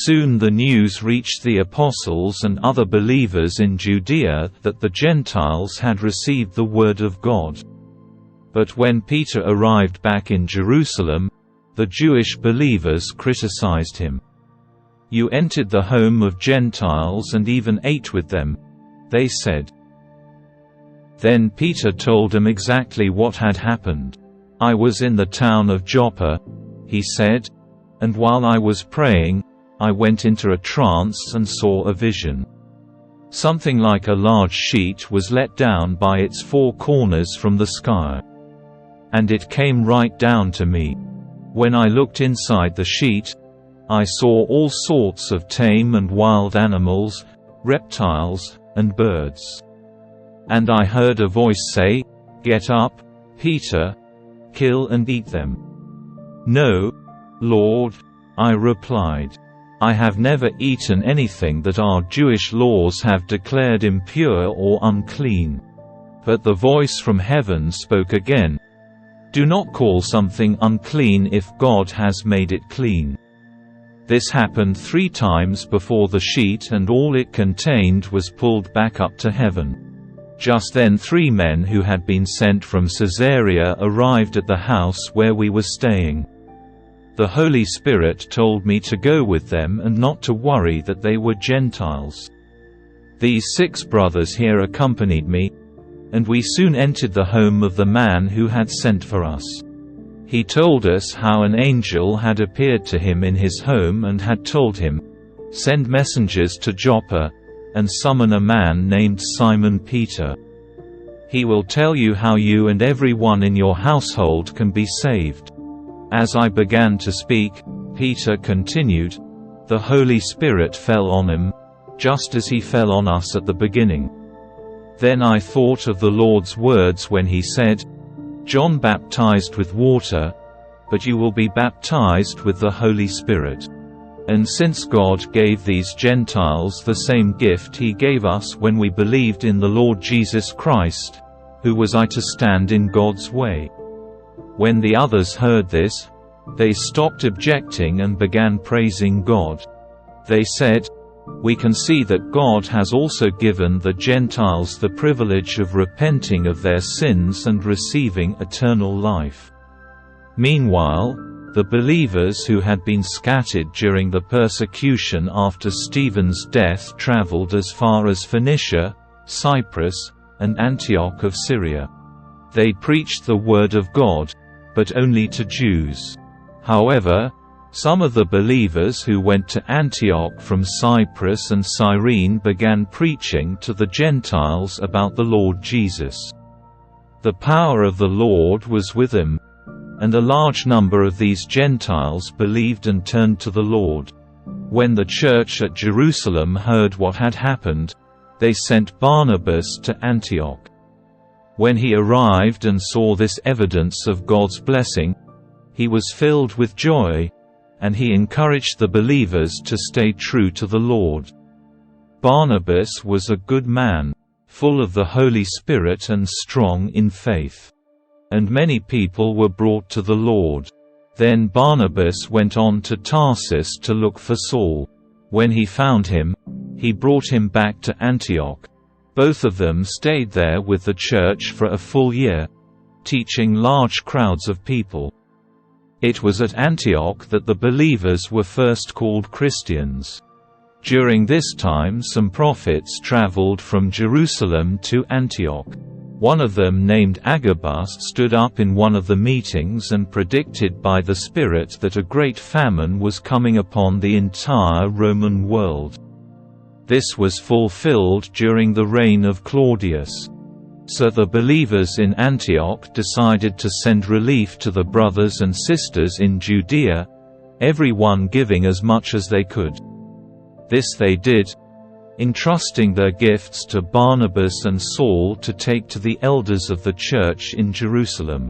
Soon the news reached the apostles and other believers in Judea that the Gentiles had received the word of God. But when Peter arrived back in Jerusalem, the Jewish believers criticized him. "You entered the home of Gentiles and even ate with them," they said. Then Peter told them exactly what had happened. "I was in the town of Joppa," he said, "and while I was praying, I went into a trance and saw a vision. Something like a large sheet was let down by its four corners from the sky. And it came right down to me. When I looked inside the sheet, I saw all sorts of tame and wild animals, reptiles, and birds. And I heard a voice say, 'Get up, Peter, kill and eat them.' 'No, Lord,' I replied. 'I have never eaten anything that our Jewish laws have declared impure or unclean.' But the voice from heaven spoke again, 'Do not call something unclean if God has made it clean.' This happened 3 times before the sheet and all it contained was pulled back up to heaven. Just then 3 men who had been sent from Caesarea arrived at the house where we were staying. The Holy Spirit told me to go with them and not to worry that they were Gentiles. These 6 brothers here accompanied me, and we soon entered the home of the man who had sent for us. He told us how an angel had appeared to him in his home and had told him, 'Send messengers to Joppa, and summon a man named Simon Peter. He will tell you how you and everyone in your household can be saved.' As I began to speak, Peter continued, 'The Holy Spirit fell on him, just as he fell on us at the beginning. Then I thought of the Lord's words when he said, "John baptized with water, but you will be baptized with the Holy Spirit." And since God gave these Gentiles the same gift he gave us when we believed in the Lord Jesus Christ, who was I to stand in God's way?" When the others heard this, they stopped objecting and began praising God. They said, "We can see that God has also given the Gentiles the privilege of repenting of their sins and receiving eternal life." Meanwhile, the believers who had been scattered during the persecution after Stephen's death traveled as far as Phoenicia, Cyprus, and Antioch of Syria. They preached the word of God, but only to Jews. However, some of the believers who went to Antioch from Cyprus and Cyrene began preaching to the Gentiles about the Lord Jesus. The power of the Lord was with him, and a large number of these Gentiles believed and turned to the Lord. When the church at Jerusalem heard what had happened, they sent Barnabas to Antioch. When he arrived and saw this evidence of God's blessing, he was filled with joy, and he encouraged the believers to stay true to the Lord. Barnabas was a good man, full of the Holy Spirit and strong in faith. And many people were brought to the Lord. Then Barnabas went on to Tarsus to look for Saul. When he found him, he brought him back to Antioch. Both of them stayed there with the church for a full year, teaching large crowds of people. It was at Antioch that the believers were first called Christians. During this time some prophets traveled from Jerusalem to Antioch. One of them, named Agabus, stood up in one of the meetings and predicted by the Spirit that a great famine was coming upon the entire Roman world. This was fulfilled during the reign of Claudius. So the believers in Antioch decided to send relief to the brothers and sisters in Judea, everyone giving as much as they could. This they did, entrusting their gifts to Barnabas and Saul to take to the elders of the church in Jerusalem.